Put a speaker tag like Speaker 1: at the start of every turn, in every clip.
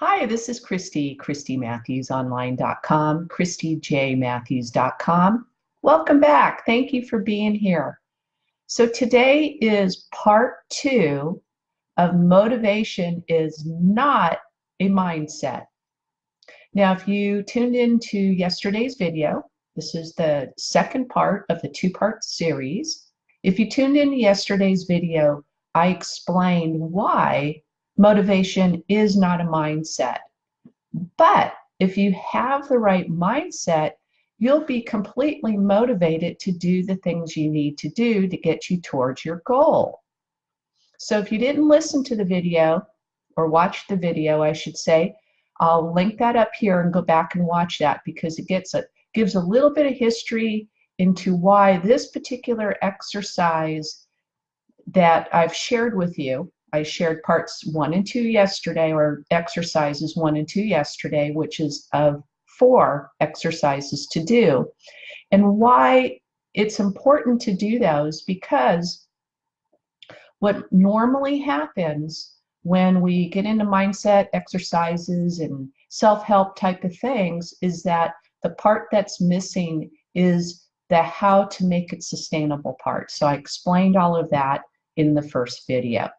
Speaker 1: Hi, this is Christy, ChristyMatthewsOnline.com, ChristyJMatthews.com. Welcome back. Thank you for being here. So today is part 2 of Motivation is Not a Mindset. Now, if you tuned into yesterday's video, this is the second part of the 2-part series. If you tuned in yesterday's video, I explained why motivation is not a mindset. But if you have the right mindset, you'll be completely motivated to do the things you need to do to get you towards your goal. So if you didn't listen to the video, or watch the video, I should say, I'll link that up here and go back and watch that because it gives a little bit of history into why this particular exercise that I've shared with you. I shared parts 1 and 2 yesterday, or exercises 1 and 2 yesterday, which is of 4 exercises to do. And why it's important to do those, because what normally happens when we get into mindset exercises and self-help type of things is that the part that's missing is the how to make it sustainable part. So I explained all of that in the first video.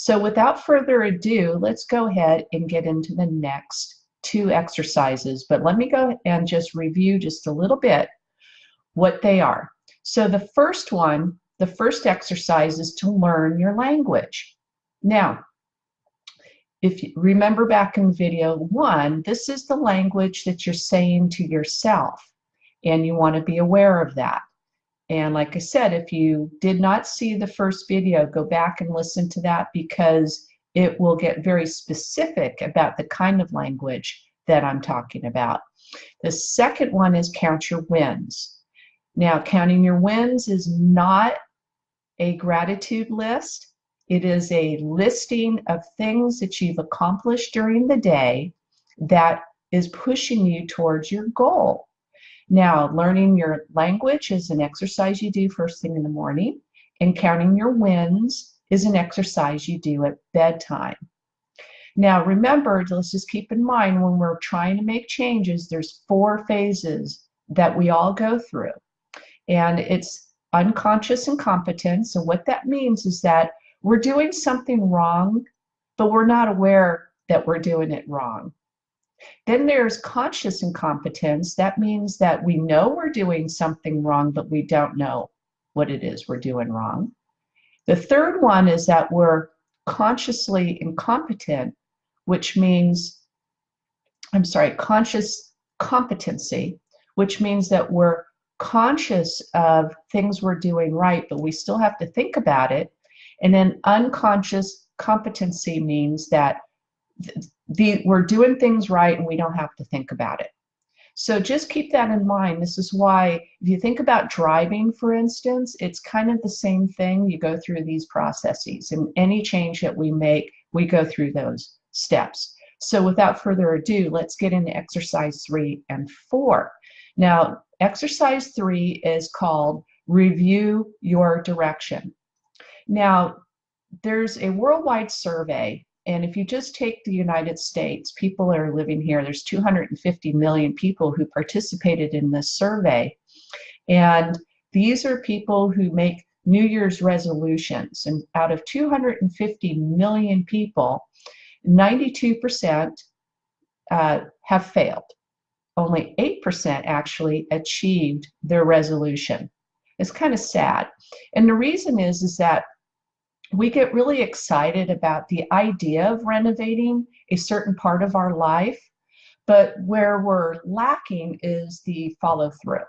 Speaker 1: So without further ado, let's go ahead and get into the next 2 exercises. But let me go and just review just a little bit what they are. So the first one, the first exercise is to learn your language. Now, if you remember back in video 1, this is the language that you're saying to yourself, and you want to be aware of that. And like I said, if you did not see the first video, go back and listen to that because it will get very specific about the kind of language that I'm talking about. The second one is count your wins. Now, counting your wins is not a gratitude list. It is a listing of things that you've accomplished during the day that is pushing you towards your goal. Now, learning your language is an exercise you do first thing in the morning, and counting your wins is an exercise you do at bedtime. Now, remember, let's just keep in mind when we're trying to make changes, there's 4 phases that we all go through. And it's unconscious incompetence. So what that means is that we're doing something wrong, but we're not aware that we're doing it wrong. Then there's conscious incompetence. That means that we know we're doing something wrong, but we don't know what it is we're doing wrong. The third one is that we're consciously incompetent, which means, conscious competency, which means that we're conscious of things we're doing right, but we still have to think about it. And then unconscious competency means that we're doing things right and we don't have to think about it. So just keep that in mind. This is why if you think about driving, for instance, it's kind of the same thing. You go through these processes, and any change that we make, we go through those steps. So without further ado, let's get into exercise 3 and 4. Now, exercise 3 is called Review Your Direction. Now, there's a worldwide survey, and if you just take the United States, people are living here. There's 250 million people who participated in this survey. And these are people who make New Year's resolutions. And out of 250 million people, 92% have failed. Only 8% actually achieved their resolution. It's kind of sad. And the reason is that we get really excited about the idea of renovating a certain part of our life, but where we're lacking is the follow through.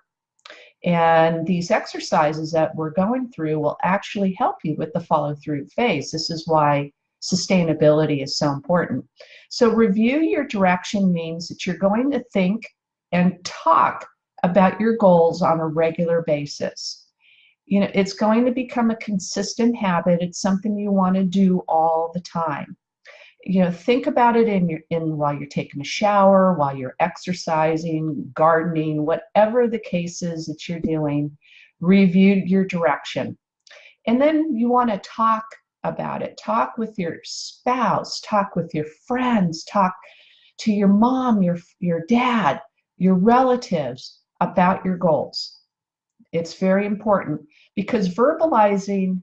Speaker 1: And these exercises that we're going through will actually help you with the follow through phase. This is why sustainability is so important. So review your direction means that you're going to think and talk about your goals on a regular basis. You know, it's going to become a consistent habit. It's something you want to do all the time. You know, think about it while you're taking a shower, while you're exercising, gardening, whatever the case is that you're doing, review your direction. And then you want to talk about it. Talk with your spouse, talk with your friends, talk to your mom, your dad, your relatives about your goals. It's very important because verbalizing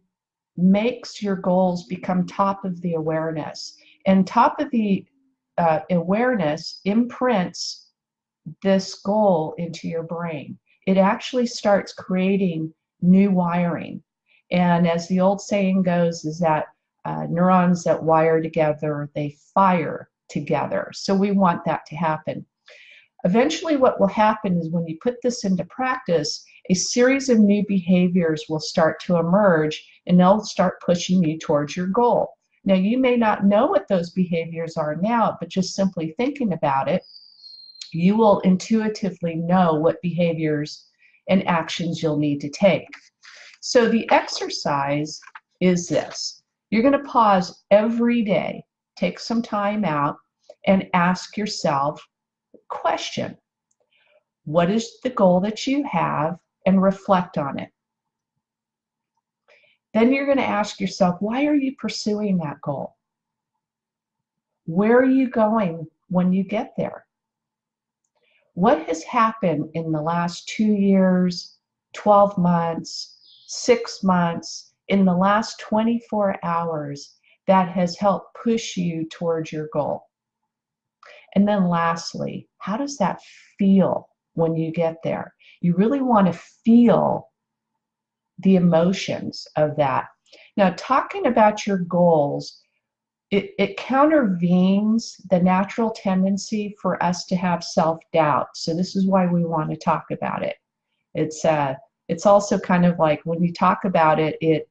Speaker 1: makes your goals become top of the awareness. And top of the awareness imprints this goal into your brain. It actually starts creating new wiring. And as the old saying goes, is that neurons that wire together, they fire together. So we want that to happen. Eventually, what will happen is when you put this into practice, a series of new behaviors will start to emerge and they'll start pushing you towards your goal. Now, you may not know what those behaviors are now, but just simply thinking about it, you will intuitively know what behaviors and actions you'll need to take. So the exercise is this. You're going to pause every day, take some time out, and ask yourself a question. What is the goal that you have, and reflect on it. Then you're going to ask yourself, why are you pursuing that goal? Where are you going when you get there? What has happened in the last 2 years, 12 months, 6 months, in the last 24 hours that has helped push you towards your goal? And then lastly, how does that feel when you get there? You really want to feel the emotions of that. Now, talking about your goals, it countervenes the natural tendency for us to have self-doubt. So this is why we want to talk about it. It's also kind of like when you talk about it,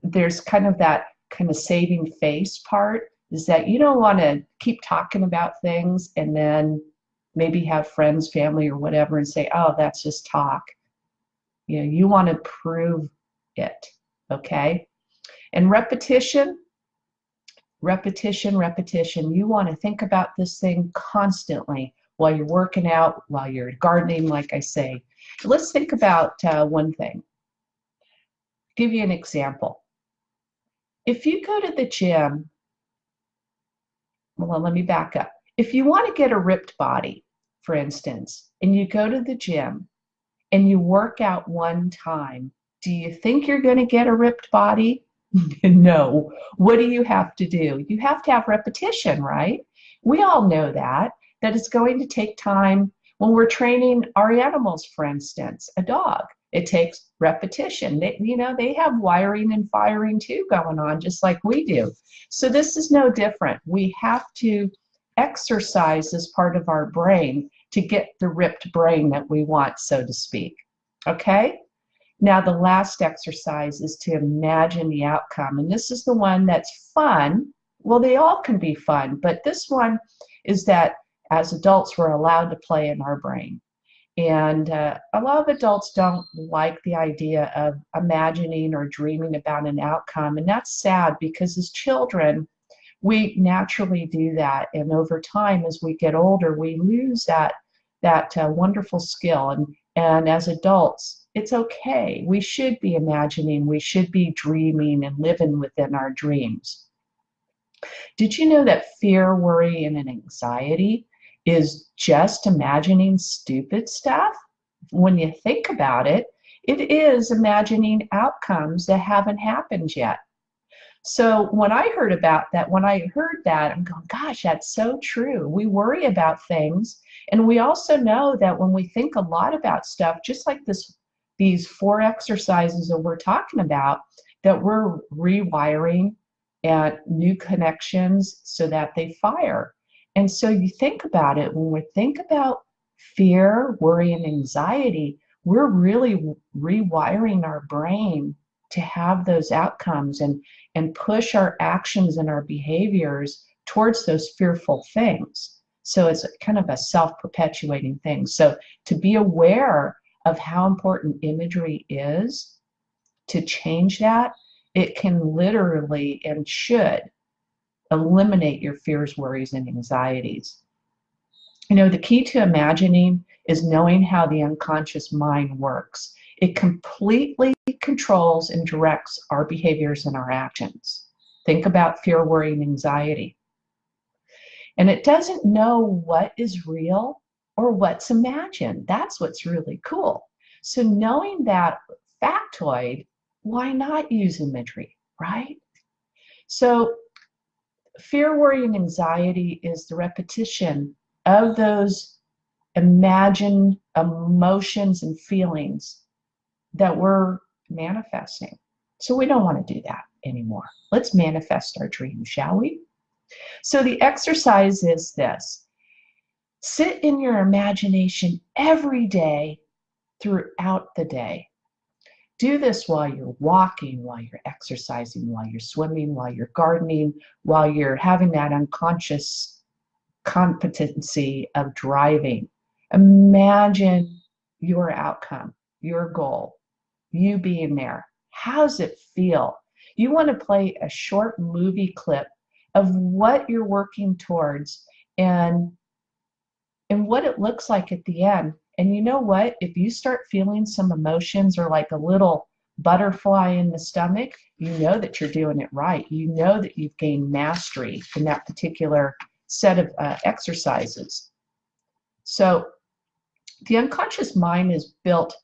Speaker 1: there's kind of that kind of saving face part, is that you don't want to keep talking about things and then maybe have friends, family, or whatever and say, oh, that's just talk. You know, you want to prove it, okay? And repetition, repetition, repetition. You want to think about this thing constantly while you're working out, while you're gardening, like I say. Let's think about one thing. Give you an example. If you go to the gym, well, let me back up. If you want to get a ripped body, for instance, and you go to the gym and you work out one time, do you think you're going to get a ripped body? No. What do you have to do? You have to have repetition, right? We all know that it's going to take time when we're training our animals, for instance, a dog. It takes repetition. They have wiring and firing too going on, just like we do. So this is no different. We have to exercise as part of our brain to get the ripped brain that we want, so to speak. Okay? Now, the last exercise is to imagine the outcome. And this is the one that's fun. Well, they all can be fun, but this one is that as adults, we're allowed to play in our brain. And a lot of adults don't like the idea of imagining or dreaming about an outcome. And that's sad because as children, we naturally do that. And over time, as we get older, we lose that wonderful skill. And as adults, it's okay. We should be imagining, we should be dreaming and living within our dreams. Did you know that fear, worry, and anxiety is just imagining stupid stuff? When you think about it, it is imagining outcomes that haven't happened yet. So when I heard that, I'm going, gosh, that's so true. We worry about things. And we also know that when we think a lot about stuff, just like these 4 exercises that we're talking about, that we're rewiring and new connections so that they fire. And so you think about it, when we think about fear, worry, and anxiety, we're really rewiring our brain to have those outcomes and push our actions and our behaviors towards those fearful things. So it's kind of a self-perpetuating thing. So to be aware of how important imagery is, to change that, it can literally and should eliminate your fears, worries, and anxieties. The key to imagining is knowing how the unconscious mind works. It completely controls and directs our behaviors and our actions. Think about fear, worry, and anxiety. And it doesn't know what is real or what's imagined. That's what's really cool. So knowing that factoid, why not use imagery, right? So fear, worry, and anxiety is the repetition of those imagined emotions and feelings that we're manifesting. So we don't want to do that anymore. Let's manifest our dreams, shall we? So the exercise is this. Sit in your imagination every day throughout the day. Do this while you're walking, while you're exercising, while you're swimming, while you're gardening, while you're having that unconscious competency of driving. Imagine your outcome, your goal, you being there. How's it feel? You want to play a short movie clip of what you're working towards and what it looks like at the end. And you know what? If you start feeling some emotions or like a little butterfly in the stomach, you know that you're doing it right. You know that you've gained mastery in that particular set of exercises. So the unconscious mind is built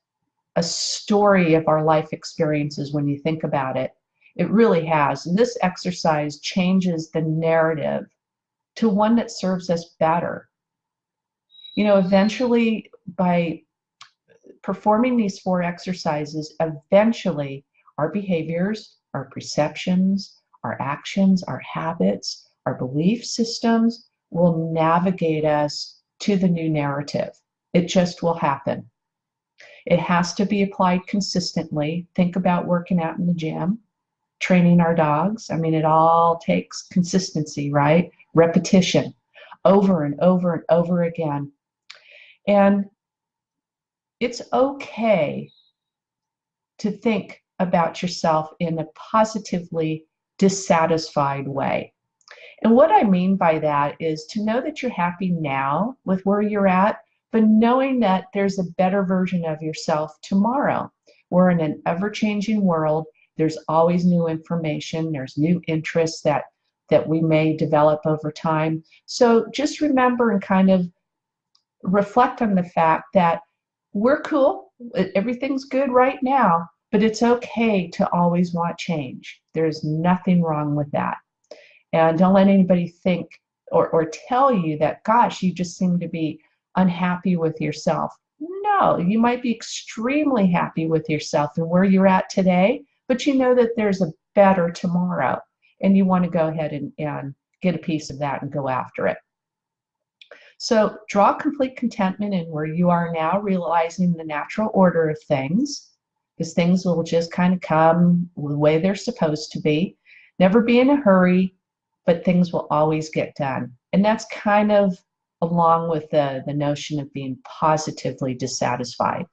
Speaker 1: a story of our life experiences when you think about it. It really has. And this exercise changes the narrative to one that serves us better. You know, eventually, by performing these 4 exercises, eventually our behaviors, our perceptions, our actions, our habits, our belief systems will navigate us to the new narrative. It just will happen. It has to be applied consistently. Think about working out in the gym, training our dogs. I mean, it all takes consistency, right? Repetition, over and over and over again. And it's okay to think about yourself in a positively dissatisfied way. And what I mean by that is to know that you're happy now with where you're at, but knowing that there's a better version of yourself tomorrow. We're in an ever-changing world. There's always new information. There's new interests that we may develop over time. So just remember and kind of reflect on the fact that we're cool. Everything's good right now, but it's okay to always want change. There's nothing wrong with that. And don't let anybody think or tell you that, gosh, you just seem to be unhappy with yourself. No, you might be extremely happy with yourself and where you're at today, but you know that there's a better tomorrow, and you want to go ahead and get a piece of that and go after it. So draw complete contentment in where you are now, realizing the natural order of things, because things will just kind of come the way they're supposed to be. Never be in a hurry, but things will always get done. And that's kind of along with the notion of being positively dissatisfied.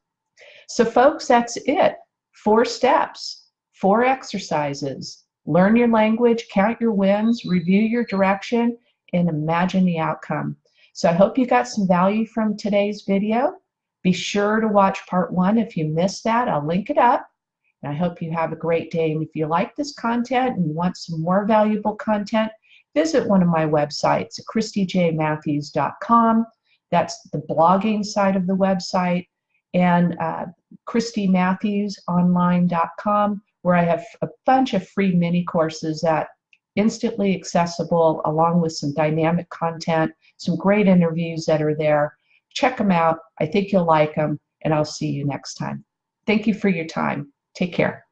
Speaker 1: So folks, that's it. 4 steps, 4 exercises. Learn your language, count your wins, review your direction, and imagine the outcome. So I hope you got some value from today's video. Be sure to watch part 1 if you missed that. I'll link it up. And I hope you have a great day. And if you like this content and you want some more valuable content, visit one of my websites at ChristyJMatthews.com. That's the blogging side of the website, and ChristyMatthewsOnline.com, where I have a bunch of free mini courses that instantly accessible, along with some dynamic content, some great interviews that are there. Check them out. I think you'll like them, and I'll see you next time. Thank you for your time. Take care.